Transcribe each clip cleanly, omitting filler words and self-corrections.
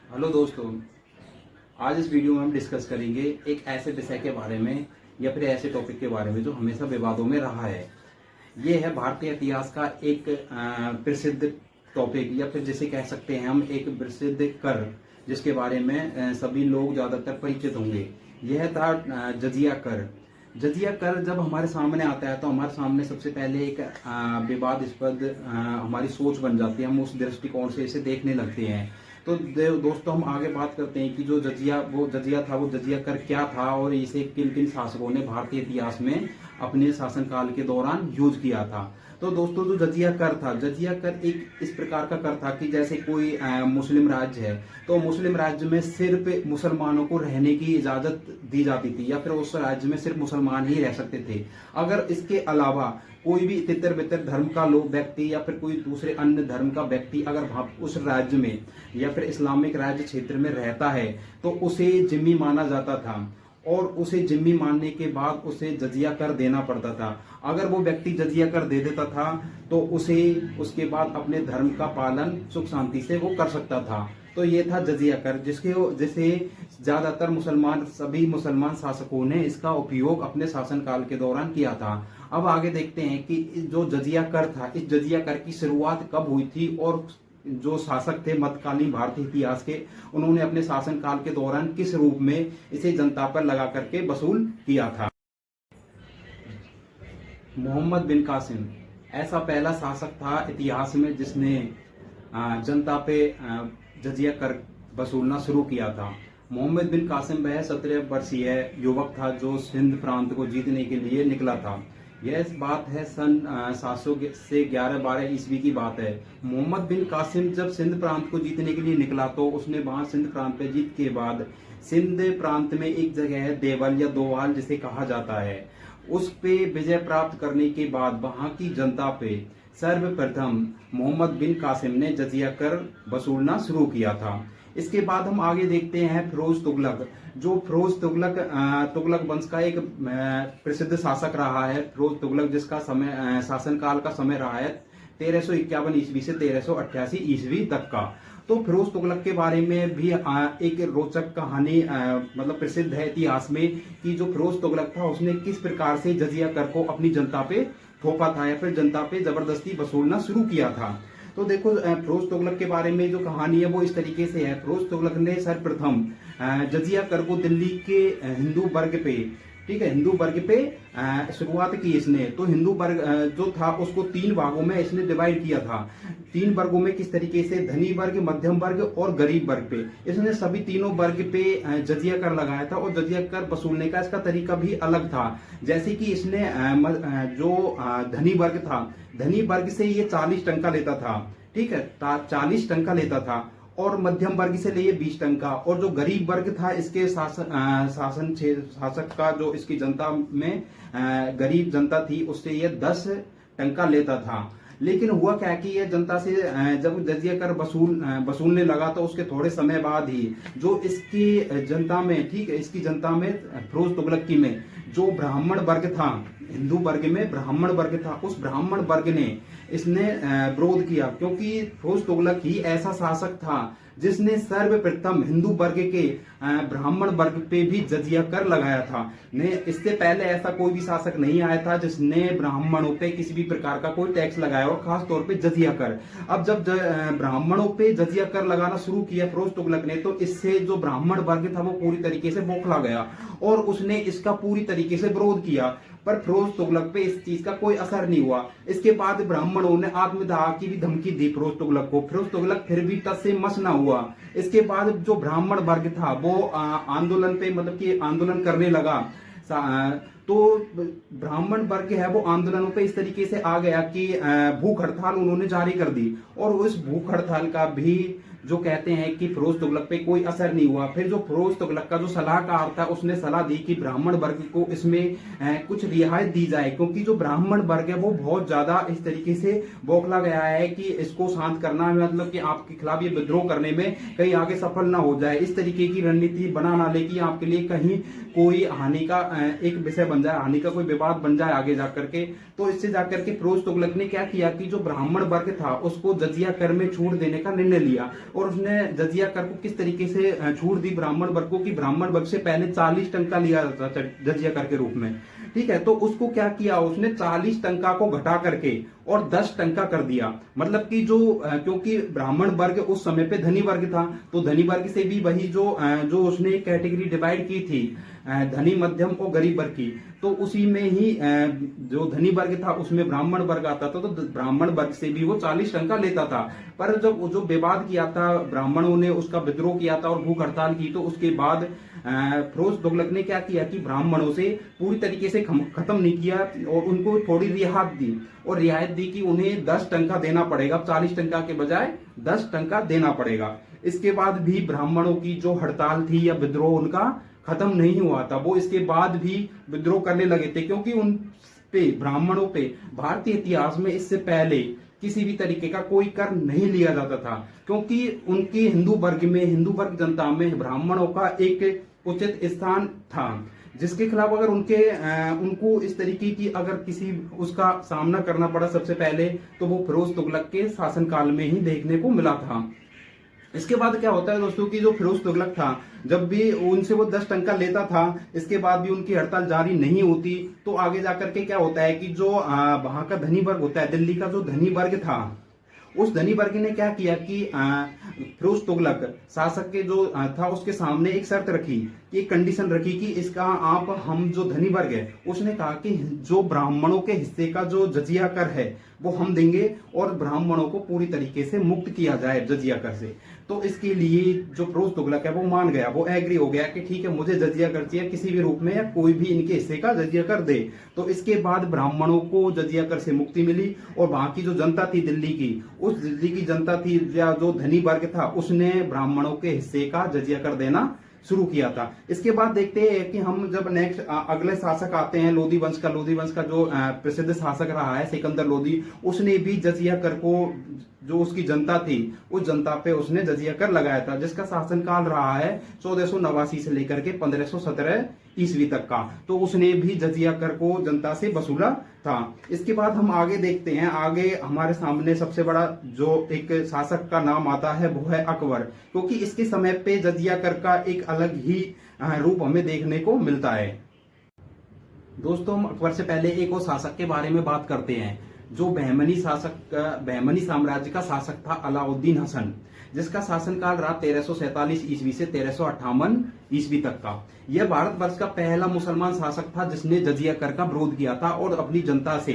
Hello दोस्तों, आज इस वीडियो में हम डिस्कस करेंगे एक ऐसे विषय के बारे में या फिर ऐसे टॉपिक के बारे में जो हमेशा विवादों में रहा है। ये है भारतीय इतिहास का एक प्रसिद्ध टॉपिक या फिर जिसे कह सकते हैं हम एक प्रसिद्ध कर, जिसके बारे में सभी लोग ज़्यादातर परिचित होंगे। यह था जजिया कर। जजिया कर जब हमारे सामने आता है तो हमारे सामने सबसे पहले एक विवादास्पद हमारी सोच बन जाती है। हम उस दृष्टिकोण से इसे देखने लगते हैं। तो दोस्तों, हम आगे बात करते हैं कि जो जजिया था वो जजिया कर क्या था और इसे किन किन शासकों ने भारतीय इतिहास में अपने शासनकाल के दौरान यूज किया था। तो दोस्तों, जो जजिया कर था, जजिया कर एक इस प्रकार का कर था कि जैसे कोई मुस्लिम राज्य है तो मुस्लिम राज्य में सिर्फ मुसलमानों को रहने की इजाजत दी जाती थी या फिर उस राज्य में सिर्फ मुसलमान ही रह सकते थे। अगर इसके अलावा कोई भी तितर बितर धर्म का लोग व्यक्ति या फिर कोई दूसरे अन्य धर्म का व्यक्ति अगर उस राज्य में या फिर इस्लामिक राज्य क्षेत्र में रहता है तो उसे जिम्मी माना जाता था और उसे जिम्मी मानने के बाद उसे जजिया कर देना पड़ता था। अगर वो व्यक्ति जजिया कर दे देता था तो उसे उसके बाद अपने धर्म का पालन सुख शांति से वो कर सकता था। तो ये था जजिया कर, जिसे ज्यादातर सभी मुसलमान शासकों ने इसका उपयोग अपने शासनकाल के दौरान किया था। अब आगे देखते हैं कि जो जजिया कर था, इस जजिया कर की शुरुआत कब हुई थी और जो शासक थे मध्यकालीन भारतीय इतिहास के, उन्होंने अपने शासनकाल के दौरान किस रूप में इसे जनता पर लगा करके वसूल किया था। मोहम्मद बिन कासिम ऐसा पहला शासक था इतिहास में जिसने जनता पे जजिया कर वसूलना शुरू किया था। मोहम्मद बिन कासिम वह 17 वर्षीय युवक था जो सिंध प्रांत को जीतने के लिए निकला था। यह बात है सन 700 से 11-12 ईस्वी की बात है। मोहम्मद बिन कासिम जब सिंध प्रांत को जीतने के लिए निकला तो उसने वहां सिंध प्रांत पे जीत के बाद सिंध प्रांत में एक जगह है देवल या दोवाल जिसे कहा जाता है, उस पे विजय प्राप्त करने के बाद वहां की जनता पे सर्वप्रथम मोहम्मद बिन कासिम ने जजिया कर वसूलना शुरू किया था। इसके बाद हम आगे देखते हैं फिरोज तुगलक। जो फिरोज तुगलक वंश का एक प्रसिद्ध शासक रहा है। फिरोज तुगलक जिसका समय शासनकाल का समय रहा है 1351 ईस्वी से 1388 ईस्वी तक का। तो फिरोज तुगलक के बारे में भी एक रोचक कहानी मतलब प्रसिद्ध है इतिहास में कि जो फिरोज तुगलक था उसने किस प्रकार से जजिया कर को अपनी जनता पे थोपा था या फिर जनता पे जबरदस्ती वसूलना शुरू किया था। तो देखो, फिरोज तुगलक के बारे में जो कहानी है वो इस तरीके से है। फिरोज तुगलक ने सर्वप्रथम जजिया कर को दिल्ली के हिंदू वर्ग पे, ठीक है, हिंदू वर्ग पे शुरुआत की इसने। तो हिंदू वर्ग जो था उसको 3 भागों में इसने डिवाइड किया था। 3 वर्गों में किस तरीके से, धनी वर्ग, मध्यम वर्ग और गरीब वर्ग पे इसने सभी तीनों वर्ग पे जजिया कर लगाया था। और जजिया कर वसूलने का इसका तरीका भी अलग था। जैसे कि इसने जो धनी वर्ग था, धनी वर्ग से ये 40 टंका लेता था, ठीक है, 40 टंका लेता था। और मध्यम वर्ग से लिए 20 टंका। और जो गरीब वर्ग था इसके शासक का जो इसकी जनता में गरीब जनता थी उससे ये 10 टंका लेता था। लेकिन हुआ क्या कि ये जनता से जब जजिया कर वसूलने लगा तो उसके थोड़े समय बाद ही जो इसकी जनता में, ठीक है, इसकी जनता में फिरोज तुगलक की में जो ब्राह्मण वर्ग था, हिंदू वर्ग में ब्राह्मण वर्ग था, उस ब्राह्मण वर्ग ने इसने विरोध किया। क्योंकि फिरोज तुगलक ही ऐसा शासक था जिसने सर्वप्रथम हिंदू वर्ग के ब्राह्मण वर्ग पे भी जजिया कर लगाया था। ने इससे पहले ऐसा कोई भी शासक नहीं आया था जिसने ब्राह्मणों पे किसी भी प्रकार का कोई टैक्स लगाया और खास तौर पे जजिया कर। अब जब ब्राह्मणों पे जजिया कर लगाना शुरू किया फिरोज तुगलक ने, तो इससे जो ब्राह्मण वर्ग था वो पूरी तरीके से बौखला गया और उसने इसका पूरी तरीके से विरोध किया। पर फिरोज तुगलक पे इस चीज का कोई असर नहीं हुआ। इसके बाद ब्राह्मणों ने आत्मदाह की भी धमकी दी फिरोज तुगलक को। फिरोज तुगलक फिर भी टस से मस ना हुआ। इसके बाद जो ब्राह्मण वर्ग था वो आंदोलन पे, मतलब कि आंदोलन करने लगा। तो ब्राह्मण वर्ग है वो आंदोलनों पे इस तरीके से आ गया कि भूख हड़ताल उन्होंने जारी कर दी। और उस भूख हड़ताल का भी जो कहते हैं कि फिरोज तुगलक पे कोई असर नहीं हुआ। फिर जो फिरोज तुगलक का जो सलाहकार था उसने सलाह दी कि ब्राह्मण वर्ग को इसमें कुछ रियायत दी जाए, क्योंकि जो ब्राह्मण वर्ग है वो बहुत ज्यादा इस तरीके से बौखला गया है कि इसको शांत करना, मतलब कि आपके खिलाफ ये विद्रोह करने में कहीं आगे सफल ना हो जाए, इस तरीके की रणनीति बना ना ले कि आपके लिए कहीं कोई हानि का एक विषय बन जाए, हानि का कोई विवाद बन जाए आगे जाकर के। तो इससे जाकर के फिरोज तुगलक ने क्या किया कि जो ब्राह्मण वर्ग था उसको जजिया कर में छूट देने का निर्णय लिया। और उसने जजिया कर को किस तरीके से छूट दी ब्राह्मण वर्ग को, कि ब्राह्मण वर्ग से पहले 40 टंका लिया जाता था जजिया कर के रूप में। ठीक है, तो उसको क्या किया, उसने 40 टंका को घटा करके और 10 टंका कर दिया। मतलब कि जो क्योंकि ब्राह्मण वर्ग उस समय पे धनी वर्ग था, तो धनी वर्ग से भी वही जो उसने कैटेगरी डिवाइड की थी धनी, मध्यम और गरीब वर्ग की, तो उसी में ही जो धनी वर्ग था उसमें ब्राह्मण वर्ग आता था, तो ब्राह्मण वर्ग से भी वो 40 टंका लेता था। पर जब जो विवाद किया था ब्राह्मणों ने, उसका विद्रोह किया था और भूख हड़ताल की, तो उसके बाद फिरोज तुगलक ने क्या किया कि ब्राह्मणों से पूरी तरीके से खत्म नहीं किया और उनको थोड़ी रियायत दी, और रियायत दी कि उन्हें 10 टंका देना पड़ेगा, 40 टंका के बजाय 10 टंका देना पड़ेगा। इसके बाद भी ब्राह्मणों की जो हड़ताल थी या विद्रोह उनका खत्म नहीं हुआ था, वो इसके बाद भी विद्रोह करने लगे थे, क्योंकि उन पे ब्राह्मणों पे भारतीय इतिहास में इससे पहले किसी भी तरीके का कोई कर नहीं लिया जाता था, क्योंकि उनकी हिंदू वर्ग जनता में ब्राह्मणों का एक उचित स्थान था, जिसके खिलाफ अगर उनको इस तरीके की अगर किसी उसका सामना करना पड़ा सबसे पहले, तो वो फिरोज तुगलक के शासनकाल में ही देखने को मिला था। इसके बाद क्या होता है दोस्तों कि जो फिरोज तुगलक था, जब भी उनसे वो 10 टंका लेता था, इसके बाद भी उनकी हड़ताल जारी नहीं होती, तो आगे जाकर के क्या होता है कि जो वहां का धनी वर्ग होता है, दिल्ली का जो धनी वर्ग था, उस धनी वर्ग ने क्या किया कि फिरोज तुगलक शासक के जो था उसके सामने एक शर्त रखी, कि एक कंडीशन रखी कि इसका हम जो धनी वर्ग है, उसने कहा कि जो ब्राह्मणों के हिस्से का जो जजिया कर है वो हम देंगे और ब्राह्मणों को पूरी तरीके से मुक्त किया जाए जजिया कर से। तो इसके लिए जो फिरोज तुगलक है वो मान गया, वो एग्री हो गया कि ठीक है, मुझे जजिया कर चाहिए किसी भी रूप में, या कोई भी इनके हिस्से का जजिया कर दे। तो इसके बाद ब्राह्मणों को जजिया कर से मुक्ति मिली, और वहां की जो जनता थी दिल्ली की, उस दिल्ली की जनता थी या जो धनी वर्ग था, उसने ब्राह्मणों के हिस्से का जजिया कर देना शुरू किया था। इसके बाद देखते हैं कि हम जब नेक्स्ट अगले शासक आते हैं लोधी वंश का जो प्रसिद्ध शासक रहा है सिकंदर लोधी, उसने भी जजिया कर को, जो उसकी जनता थी उस जनता पे उसने जजिया कर लगाया था, जिसका शासनकाल रहा है 1489 से लेकर के 1517 ईस्वी तक का। तो उसने भी जजिया कर को जनता से वसूला था। इसके बाद हम आगे देखते हैं, आगे हमारे सामने सबसे बड़ा जो एक शासक का नाम आता है वो है अकबर, क्योंकि इसके समय पे जजिया कर का एक अलग ही रूप हमें देखने को मिलता है। दोस्तों, हम अकबर से पहले एक और शासक के बारे में बात करते हैं, जो बहमनी साम्राज्य का शासक था अलाउद्दीन हसन, जिसका शासनकाल रहा 1347 ईस्वी से 1358 ईस्वी तक का। यह भारतवर्ष का पहला मुसलमान शासक था जिसने जजिया कर का विरोध किया था और अपनी जनता से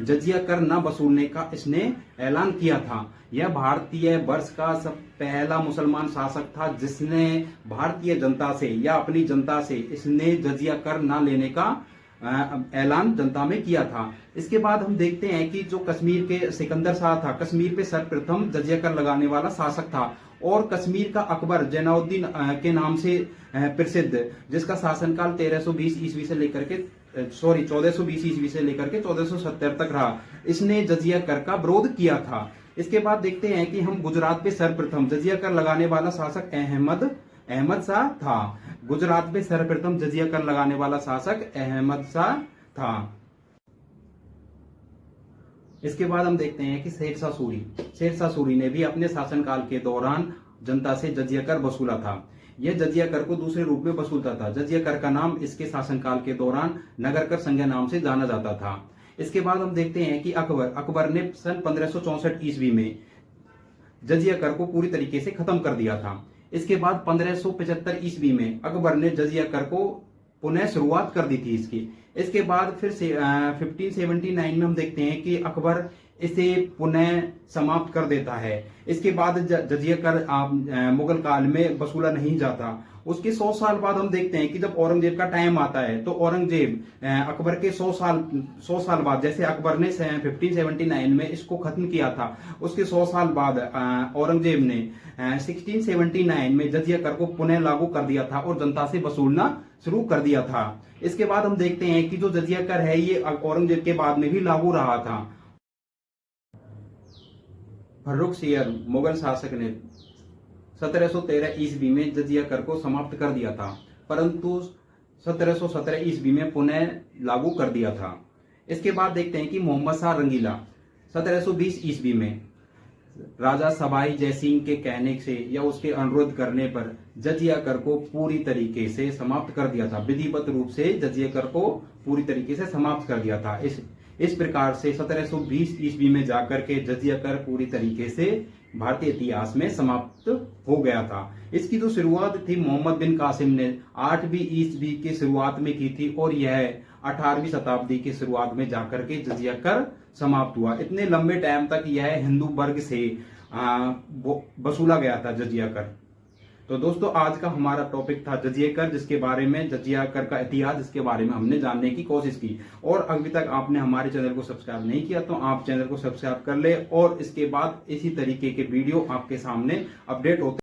जजिया कर न वसूलने का इसने ऐलान किया था। यह भारतीय वर्ष का सब पहला मुसलमान शासक था जिसने भारतीय जनता से या अपनी जनता से इसने जजिया कर न लेने का ऐलान जनता में किया था। इसके बाद हम देखते हैं कि जो कश्मीर के सिकंदर शाह था, कश्मीर पे सर्वप्रथम जजिया कर लगाने वाला शासक था, और कश्मीर का अकबर जैनुद्दीन के नाम से प्रसिद्ध, जिसका शासनकाल 1320 ईस्वी से लेकर के 1420 ईस्वी से लेकर के 1470 तक रहा। इसने जजिया कर का विरोध किया था। इसके बाद देखते हैं कि हम गुजरात पे सर्वप्रथम जजिया कर लगाने वाला शासक अहमद शाह था। गुजरात में सर्वप्रथम जजिया कर लगाने वाला शासक अहमद शाह था। इसके बाद हम देखते हैं कि शेरशाह सूरी ने भी अपने शासनकाल के दौरान जनता से जजिया कर वसूला था। यह जजिया कर को दूसरे रूप में वसूलता था। जजिया कर का नाम इसके शासनकाल के दौरान नगर कर संज्ञा नाम से जाना जाता था। इसके बाद हम देखते हैं कि अकबर ने सन 1564 ईस्वी में जजिया कर को पूरी तरीके से खत्म कर दिया था। इसके बाद 1575 ईस्वी में अकबर ने जजिया कर को पुनः शुरुआत कर दी थी इसकी। इसके बाद फिर से 1579 में हम देखते हैं कि अकबर इसे पुनः समाप्त कर देता है। इसके बाद जजिया कर मुगल काल में वसूला नहीं जाता। उसके 100 साल बाद हम देखते हैं कि जब औरंगजेब का टाइम आता है, तो औरंगजेब अकबर के 100 साल बाद, जैसे अकबर ने 1579 में इसको खत्म किया था, उसके 100 साल बाद औरंगजेब ने 1679 में जजिया कर को पुनः लागू कर दिया था और जनता से वसूलना शुरू कर दिया था। इसके बाद हम देखते हैं कि जो जजिया कर है ये औरंगजेब के बाद में भी लागू रहा था। फर्रुखसियर मुगल शासक ने 1713 ईस्वी में जजिया कर को समाप्त कर दिया था, परंतु 1717 ईस्वी में पुनः लागू कर दिया था। इसके बाद देखते हैं कि मोहम्मद शाह रंगीला 1720 ईस्वी में राजा सवाई जयसिंह के कहने से या उसके अनुरोध करने पर जजिया कर को पूरी तरीके से समाप्त कर दिया था। विधिवत रूप से जजिया कर को पूरी तरीके से समाप्त कर दिया था। इस प्रकार से 1720 ईस्वी में जाकर के जजिया कर पूरी तरीके से भारतीय इतिहास में समाप्त हो गया था। इसकी जो शुरुआत थी मोहम्मद बिन कासिम ने 8वीं ईस्वी की शुरुआत में की थी और यह 18वीं शताब्दी की शुरुआत में जाकर के जजिया कर समाप्त हुआ। इतने लंबे टाइम तक यह हिंदू वर्ग से वसूला गया था जजिया कर। तो दोस्तों आज का हमारा टॉपिक था जजिया कर, जिसके बारे में जजिया कर का इतिहास, जिसके बारे में हमने जानने की कोशिश की। और अभी तक आपने हमारे चैनल को सब्सक्राइब नहीं किया तो आप चैनल को सब्सक्राइब कर ले और इसके बाद इसी तरीके के वीडियो आपके सामने अपडेट होते